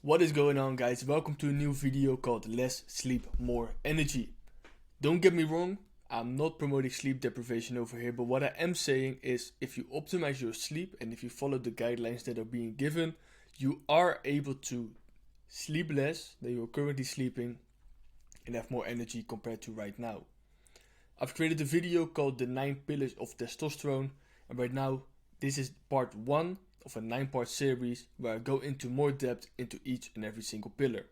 What is going on, guys? Welcome to a new video called Less Sleep, More Energy. Don't get me wrong, I'm not promoting sleep deprivation over here, but what I am saying is if you optimize your sleep and if you follow the guidelines that are being given, you are able to sleep less than you're currently sleeping and have more energy compared to right now. I've created a video called the 9 pillars of testosterone, and right now this is part 1 of a 9-part series where I go into more depth into each and every single pillar.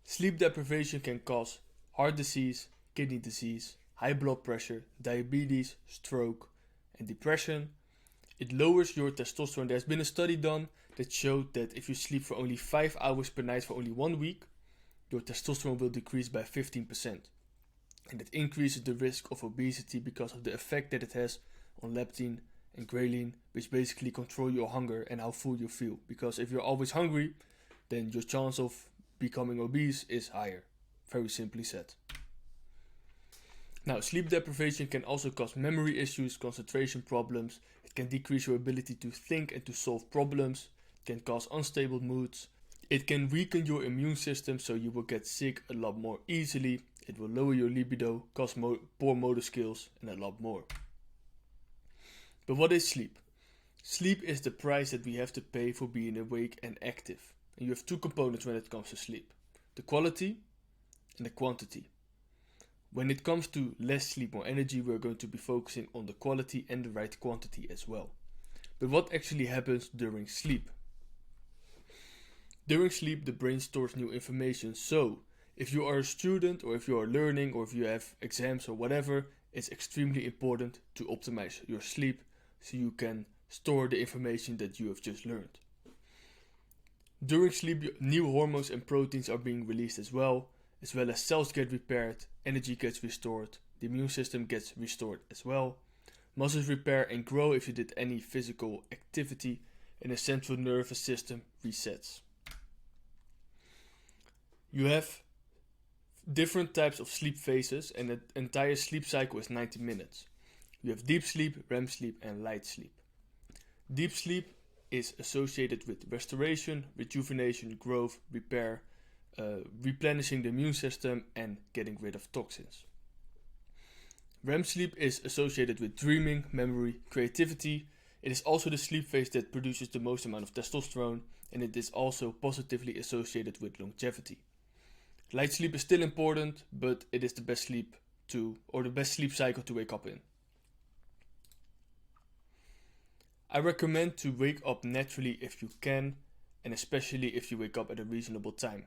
Sleep deprivation can cause heart disease, kidney disease, high blood pressure, diabetes, stroke, and depression. It lowers your testosterone. There's been a study done that showed that if you sleep for only 5 hours per night for only 1 week, your testosterone will decrease by 15%. And it increases the risk of obesity because of the effect that it has on leptin and ghrelin, which basically control your hunger and how full you feel. Because if you're always hungry, then your chance of becoming obese is higher. Very simply said. Now, sleep deprivation can also cause memory issues, concentration problems. It can decrease your ability to think and to solve problems. It can cause unstable moods. It can weaken your immune system, so you will get sick a lot more easily. It will lower your libido, cause poor motor skills, and a lot more. But what is sleep? Sleep is the price that we have to pay for being awake and active. And you have two components when it comes to sleep: the quality and the quantity. When it comes to less sleep, more energy, we're going to be focusing on the quality and the right quantity as well. But what actually happens during sleep? During sleep, the brain stores new information. So, if you are a student, or if you are learning, or if you have exams or whatever, it's extremely important to optimize your sleep so you can store the information that you have just learned. During sleep, new hormones and proteins are being released as well as cells get repaired, energy gets restored, the immune system gets restored as well. Muscles repair and grow if you did any physical activity, and the central nervous system resets. You have different types of sleep phases, and the entire sleep cycle is 90 minutes. You have deep sleep, REM sleep, and light sleep. Deep sleep is associated with restoration, rejuvenation, growth, repair, replenishing the immune system, and getting rid of toxins. REM sleep is associated with dreaming, memory, creativity. It is also the sleep phase that produces the most amount of testosterone, and it is also positively associated with longevity. Light sleep is still important, but it is the best sleep cycle to wake up in. I recommend to wake up naturally if you can, and especially if you wake up at a reasonable time.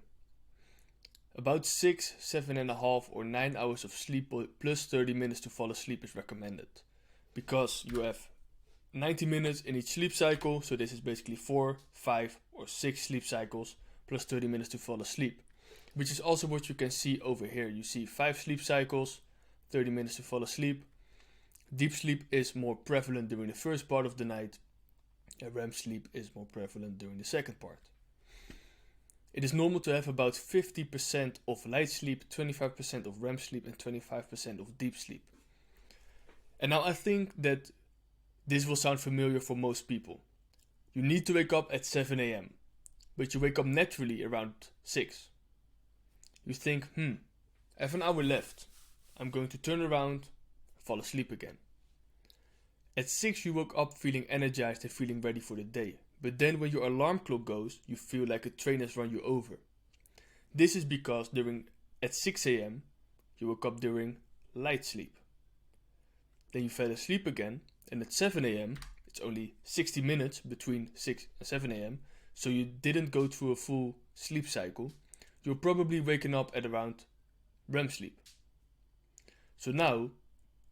About 6, 7.5 or 9 hours of sleep plus 30 minutes to fall asleep is recommended, because you have 90 minutes in each sleep cycle, so this is basically 4, 5 or 6 sleep cycles plus 30 minutes to fall asleep, which is also what you can see over here. You see 5 sleep cycles, 30 minutes to fall asleep. Deep sleep is more prevalent during the first part of the night, and REM sleep is more prevalent during the second part. It is normal to have about 50% of light sleep, 25% of REM sleep, and 25% of deep sleep. And now I think that this will sound familiar for most people. You need to wake up at 7 a.m., but you wake up naturally around 6. You think, I have an hour left. I'm going to turn around, fall asleep again. At 6 you woke up feeling energized and feeling ready for the day. But then when your alarm clock goes, you feel like a train has run you over. This is because at 6 a.m. you woke up during light sleep. Then you fell asleep again, and at 7 a.m. it's only 60 minutes between 6 and 7 a.m. so you didn't go through a full sleep cycle. You're probably waking up at around REM sleep. So now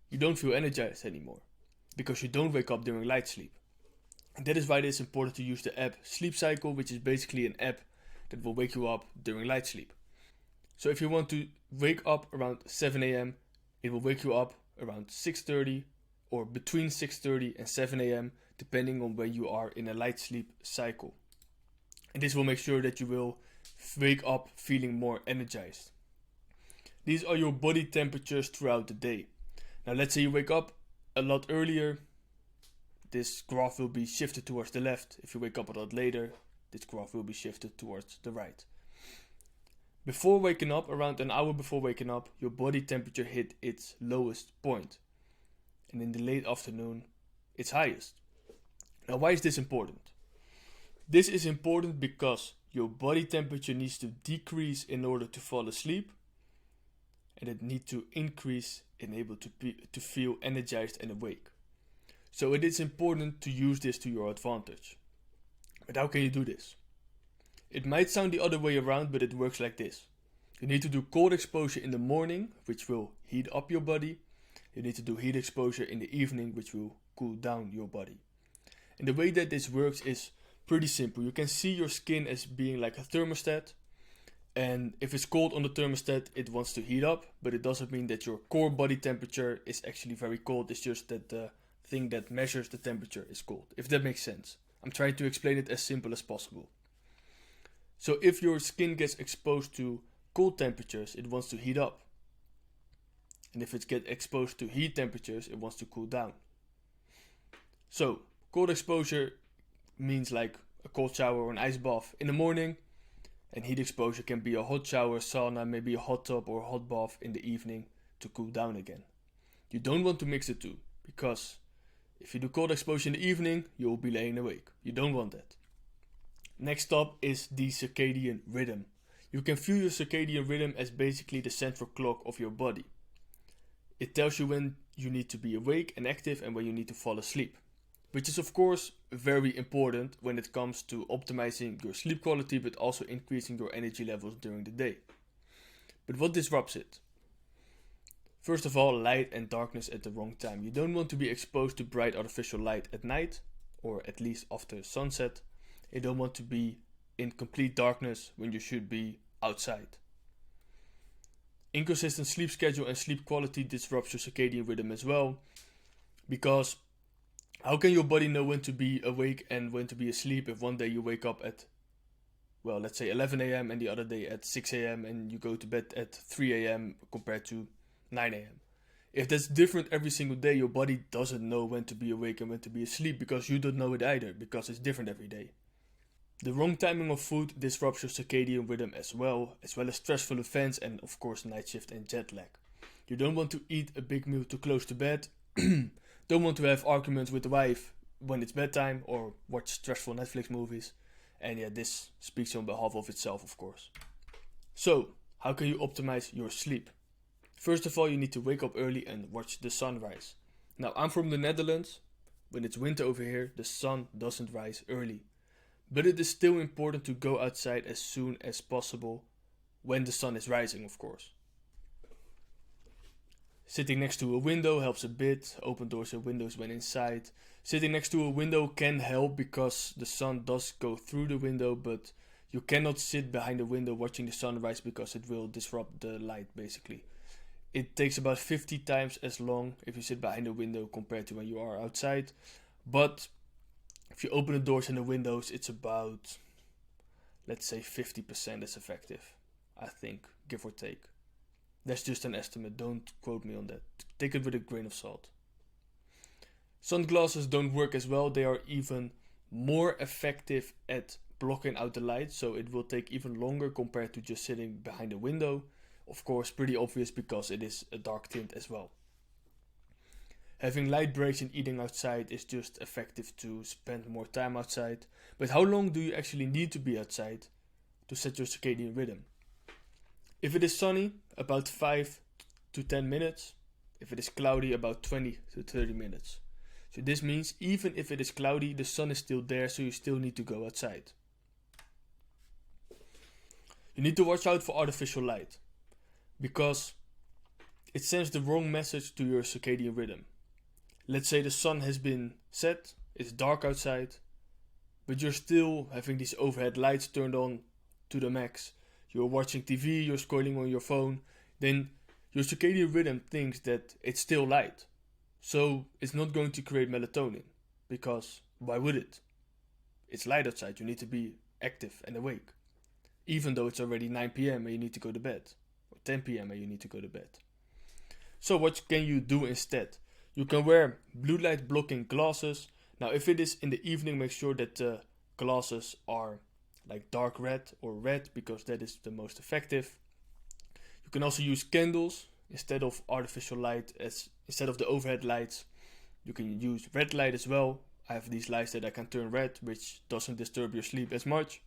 you don't feel energized anymore because you don't wake up during light sleep. And that is why it is important to use the app Sleep Cycle, which is basically an app that will wake you up during light sleep. So if you want to wake up around 7 a.m., it will wake you up around 6:30 or between 6:30 and 7 a.m. depending on when you are in a light sleep cycle. And this will make sure that you will wake up feeling more energized. These are your body temperatures throughout the day. Now let's say you wake up a lot earlier, this graph will be shifted towards the left. If you wake up a lot later, this graph will be shifted towards the right. Before waking up, around an hour before waking up, your body temperature hit its lowest point. And in the late afternoon, its highest. Now, why is this important? This is important because your body temperature needs to decrease in order to fall asleep, and it needs to increase in able to feel energized and awake. So it is important to use this to your advantage. But how can you do this? It might sound the other way around, but it works like this. You need to do cold exposure in the morning, which will heat up your body. You need to do heat exposure in the evening, which will cool down your body. And the way that this works is pretty simple. You can see your skin as being like a thermostat. And if it's cold on the thermostat, it wants to heat up. But it doesn't mean that your core body temperature is actually very cold. It's just that the thing that measures the temperature is cold. If that makes sense. I'm trying to explain it as simple as possible. So if your skin gets exposed to cold temperatures, it wants to heat up. And if it gets exposed to heat temperatures, it wants to cool down. So cold exposure means like a cold shower or an ice bath in the morning. And heat exposure can be a hot shower, sauna, maybe a hot tub or a hot bath in the evening to cool down again. You don't want to mix the two, because if you do cold exposure in the evening, you will be laying awake. You don't want that. Next up is the circadian rhythm. You can view your circadian rhythm as basically the central clock of your body. It tells you when you need to be awake and active and when you need to fall asleep. Which is of course very important when it comes to optimizing your sleep quality, but also increasing your energy levels during the day. But what disrupts it? First of all, light and darkness at the wrong time. You don't want to be exposed to bright artificial light at night, or at least after sunset. You don't want to be in complete darkness when you should be outside. Inconsistent sleep schedule and sleep quality disrupts your circadian rhythm as well, because how can your body know when to be awake and when to be asleep if one day you wake up at, well, let's say 11 a.m. and the other day at 6 a.m. and you go to bed at 3 a.m. compared to 9 a.m. If that's different every single day, your body doesn't know when to be awake and when to be asleep, because you don't know it either, because it's different every day. The wrong timing of food disrupts your circadian rhythm as well as stressful events and of course night shift and jet lag. You don't want to eat a big meal too close to bed, don't want to have arguments with the wife when it's bedtime or watch stressful Netflix movies. And yeah, this speaks on behalf of itself, of course. So, how can you optimize your sleep? First of all, you need to wake up early and watch the sunrise. Now, I'm from the Netherlands. When it's winter over here, the sun doesn't rise early. But it is still important to go outside as soon as possible when the sun is rising, of course. Sitting next to a window helps a bit. Open doors and windows when inside. Sitting next to a window can help because the sun does go through the window, but you cannot sit behind the window watching the sunrise because it will disrupt the light basically. It takes about 50 times as long if you sit behind the window compared to when you are outside. But if you open the doors and the windows, it's about, let's say, 50% as effective, I think, give or take. That's just an estimate, don't quote me on that. Take it with a grain of salt. Sunglasses don't work as well. They are even more effective at blocking out the light, so it will take even longer compared to just sitting behind a window. Of course, pretty obvious because it is a dark tint as well. Having light breaks and eating outside is just effective to spend more time outside. But how long do you actually need to be outside to set your circadian rhythm? If it is sunny, about 5 to 10 minutes. If it is cloudy, about 20 to 30 minutes. So this means even if it is cloudy, the sun is still there, so you still need to go outside. You need to watch out for artificial light, because it sends the wrong message to your circadian rhythm. Let's say the sun has been set, it's dark outside, but you're still having these overhead lights turned on to the max. You're watching TV, you're scrolling on your phone, then your circadian rhythm thinks that it's still light. So it's not going to create melatonin, because why would it? It's light outside, you need to be active and awake. Even though it's already 9 p.m. and you need to go to bed, or 10 p.m. and you need to go to bed. So what can you do instead? You can wear blue light blocking glasses. Now, if it is in the evening, make sure that the glasses are like dark red or red, because that is the most effective. You can also use candles instead of artificial light, instead of the overhead lights. You can use red light as well. I have these lights that I can turn red, which doesn't disturb your sleep as much.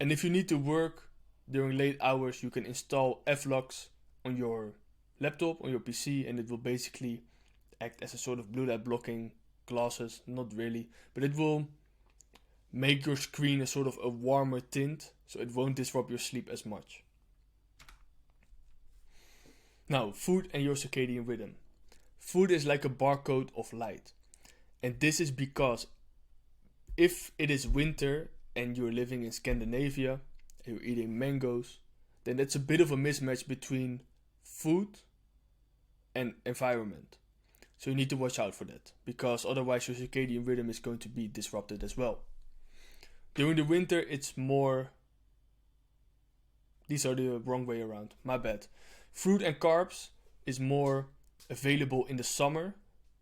And if you need to work during late hours, you can install F-Lux on your laptop, on your PC, and it will basically act as a sort of blue light blocking glasses. Not really, but it will make your screen a sort of a warmer tint, so it won't disrupt your sleep as much. Now, food and your circadian rhythm. Food is like a barcode of light. And this is because if it is winter and you're living in Scandinavia and you're eating mangoes, then that's a bit of a mismatch between food and environment. So you need to watch out for that, because otherwise your circadian rhythm is going to be disrupted as well. During the winter, it's more... These are the wrong way around, my bad. Fruit and carbs is more available in the summer.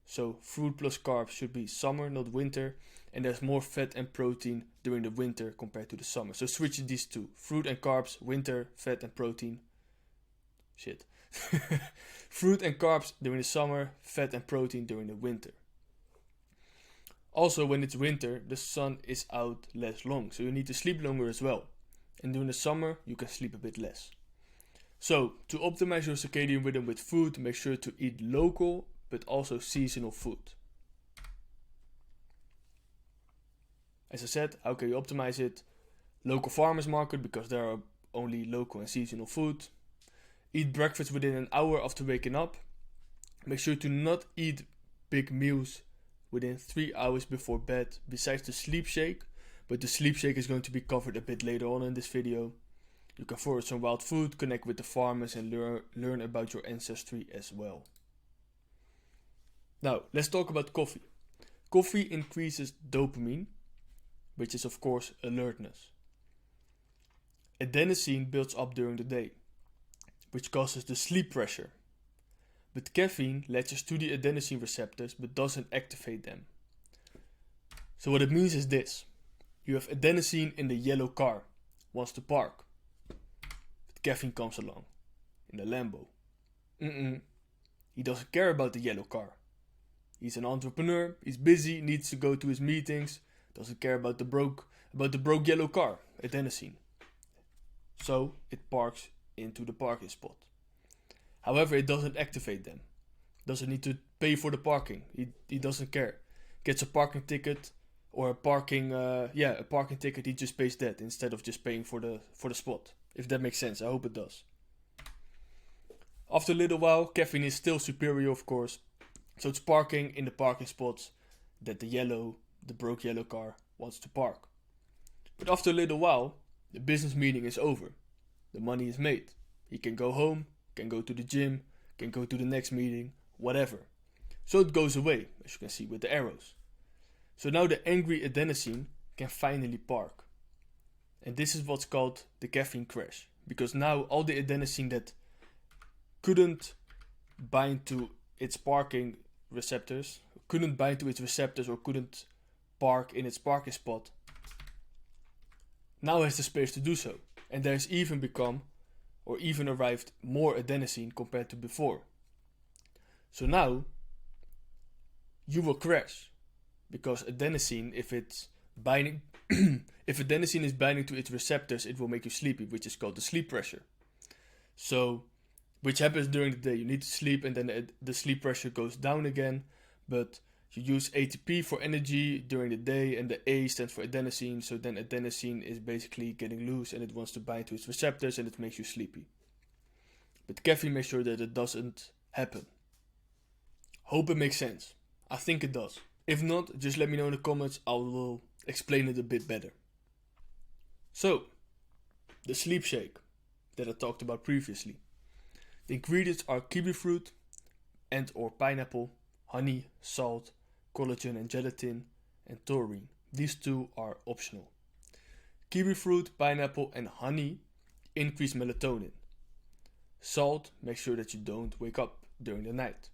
So fruit plus carbs should be summer, not winter. And there's more fat and protein during the winter compared to the summer. So switch these two. Fruit and carbs, winter, fat and protein. Shit. Fruit and carbs during the summer, fat and protein during the winter. Also, when it's winter, the sun is out less long. So you need to sleep longer as well. And during the summer, you can sleep a bit less. So, to optimize your circadian rhythm with food, make sure to eat local, but also seasonal food. As I said, how can you optimize it? Local farmers market, because there are only local and seasonal food. Eat breakfast within an hour after waking up. Make sure to not eat big meals within 3 hours before bed, besides the sleep shake. But the sleep shake is going to be covered a bit later on in this video. You can forage some wild food, connect with the farmers, and learn about your ancestry as well. Now, let's talk about coffee. Coffee increases dopamine, which is of course alertness. Adenosine builds up during the day, which causes the sleep pressure. But caffeine latches to the adenosine receptors but doesn't activate them. So what it means is this. You have adenosine in the yellow car, wants to park. But caffeine comes along, in the Lambo. He doesn't care about the yellow car. He's an entrepreneur, he's busy, needs to go to his meetings, doesn't care about the broke yellow car, adenosine. So it parks into the parking spot. However, it doesn't activate them. Doesn't need to pay for the parking. He doesn't care. Gets a parking ticket or a parking ticket. He just pays that instead of just paying for the spot. If that makes sense, I hope it does. After a little while, caffeine is still superior, of course. So it's parking in the parking spots that the broke yellow car wants to park. But after a little while, the business meeting is over. The money is made. He can go home, can go to the gym, can go to the next meeting, whatever. So it goes away, as you can see with the arrows. So now the angry adenosine can finally park. And this is what's called the caffeine crash. Because now all the adenosine that couldn't bind to its parking receptors, or couldn't park in its parking spot, now has the space to do so. And there's even arrived more adenosine compared to before. So now you will crash, because adenosine, if adenosine is binding to its receptors, it will make you sleepy, which is called the sleep pressure. So, which happens during the day. You need to sleep, and then the sleep pressure goes down again. But you use ATP for energy during the day, and the A stands for adenosine. So then adenosine is basically getting loose, and it wants to bind to its receptors, and it makes you sleepy. But caffeine makes sure that it doesn't happen. Hope it makes sense. I think it does. If not, just let me know in the comments. I will explain it a bit better. So, the sleep shake that I talked about previously. The ingredients are kiwi fruit and or pineapple, honey, salt, collagen and gelatin, and taurine. These two are optional. Kiwi fruit, pineapple and honey increase melatonin. Salt makes sure that you don't wake up during the night.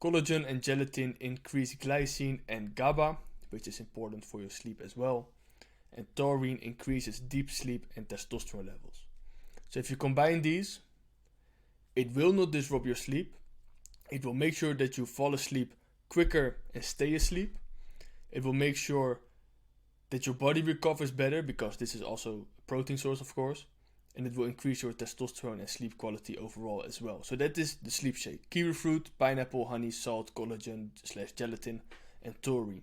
Collagen and gelatin increase glycine and GABA, which is important for your sleep as well. And taurine increases deep sleep and testosterone levels. So if you combine these, it will not disrupt your sleep. It will make sure that you fall asleep quicker and stay asleep. It will make sure that your body recovers better, because this is also a protein source, of course. And it will increase your testosterone and sleep quality overall as well. So that is the sleep shake. Kiwi fruit, pineapple, honey, salt, collagen / gelatin, and taurine.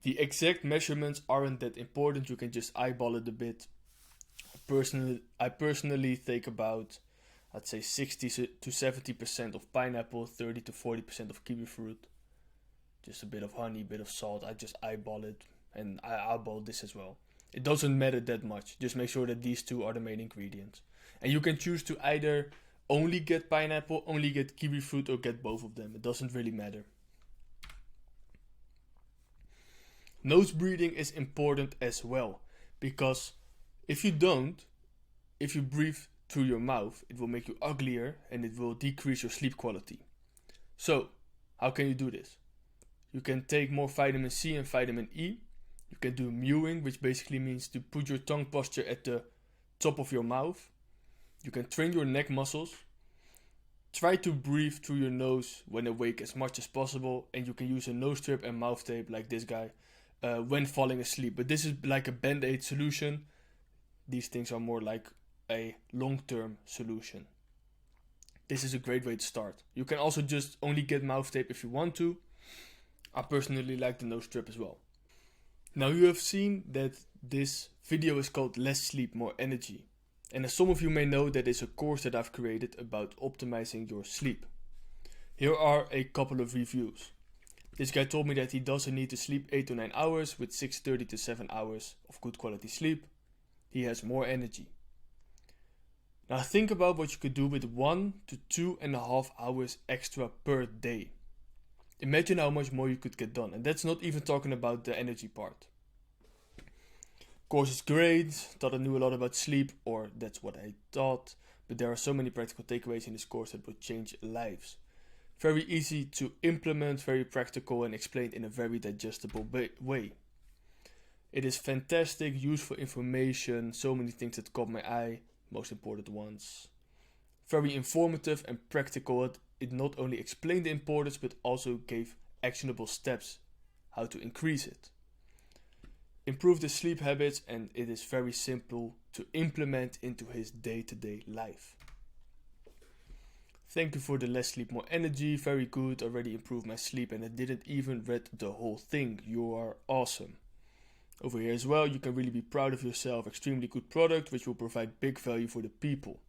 The exact measurements aren't that important. You can just eyeball it a bit. I personally take about, I'd say 60 to 70% of pineapple, 30 to 40% of kiwi fruit. Just a bit of honey, a bit of salt. I just eyeball it, and I eyeball this as well. It doesn't matter that much. Just make sure that these two are the main ingredients. And you can choose to either only get pineapple, only get kiwi fruit, or get both of them. It doesn't really matter. Nose breathing is important as well, because if you breathe through your mouth, it will make you uglier and it will decrease your sleep quality. So, how can you do this? You can take more vitamin C and vitamin E. You can do mewing, which basically means to put your tongue posture at the top of your mouth. You can train your neck muscles. Try to breathe through your nose when awake as much as possible, and you can use a nose strip and mouth tape like this guy when falling asleep. But this is like a band-aid solution. These things are more like a long-term solution. This is a great way to start. You can also just only get mouth tape if you want to. I personally like the nose strip as well. Now you have seen that this video is called Less Sleep, More Energy. And as some of you may know, that is a course that I've created about optimizing your sleep. Here are a couple of reviews. This guy told me that he doesn't need to sleep 8 to 9 hours with 6:30 to 7 hours of good quality sleep. He has more energy. Now think about what you could do with 1 to 2.5 hours extra per day. Imagine how much more you could get done, and that's not even talking about the energy part. Course is great, thought I knew a lot about sleep, or that's what I thought, but there are so many practical takeaways in this course that would change lives. Very easy to implement, very practical, and explained in a very digestible way. It is fantastic, useful information, so many things that caught my eye, most important ones. Very informative and practical. It not only explained the importance, but also gave actionable steps how to increase it. Improve the sleep habits, and it is very simple to implement into his day-to-day life. Thank you for the Less Sleep, More Energy. Very good, already improved my sleep, and I didn't even read the whole thing. You are awesome. Over here as well, you can really be proud of yourself. Extremely good product, which will provide big value for the people.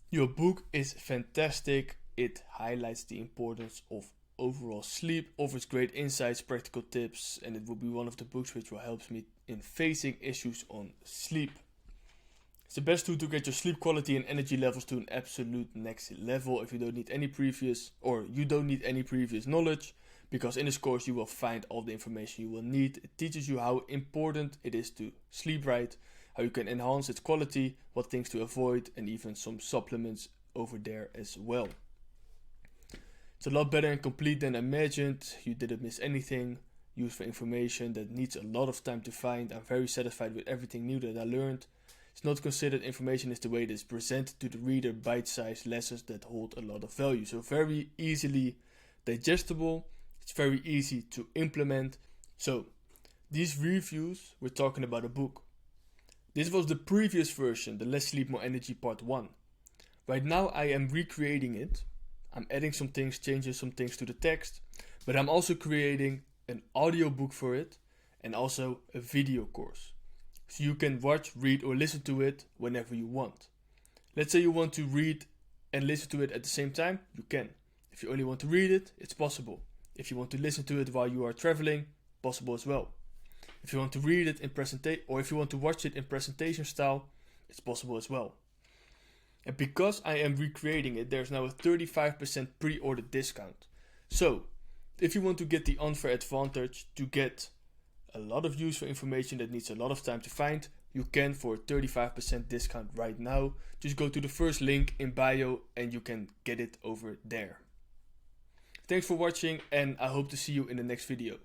Your book is fantastic. It highlights the importance of overall sleep, offers great insights, practical tips, and it will be one of the books which will help me in facing issues on sleep. It's the best tool to get your sleep quality and energy levels to an absolute next level if you don't need any previous knowledge, because in this course you will find all the information you will need. It teaches you how important it is to sleep right, how you can enhance its quality, what things to avoid, and even some supplements over there as well. It's a lot better and complete than I imagined. You didn't miss anything. Useful information that needs a lot of time to find. I'm very satisfied with everything new that I learned. It's not considered information is the way it is presented to the reader, bite-sized lessons that hold a lot of value. So very easily digestible. It's very easy to implement. So these reviews, we're talking about a book. This was the previous version, the Less Sleep, More Energy Part 1. Right now I am recreating it. I'm adding some things, changing some things to the text, but I'm also creating an audiobook for it and also a video course. So you can watch, read, or listen to it whenever you want. Let's say you want to read and listen to it at the same time, you can. If you only want to read it, it's possible. If you want to listen to it while you are traveling, possible as well. If you want to read it in or if you want to watch it in presentation style, it's possible as well. And because I am recreating it, there's now a 35% pre-order discount. So, if you want to get the unfair advantage to get a lot of useful information that needs a lot of time to find, you can for a 35% discount right now. Just go to the first link in bio and you can get it over there. Thanks for watching and I hope to see you in the next video.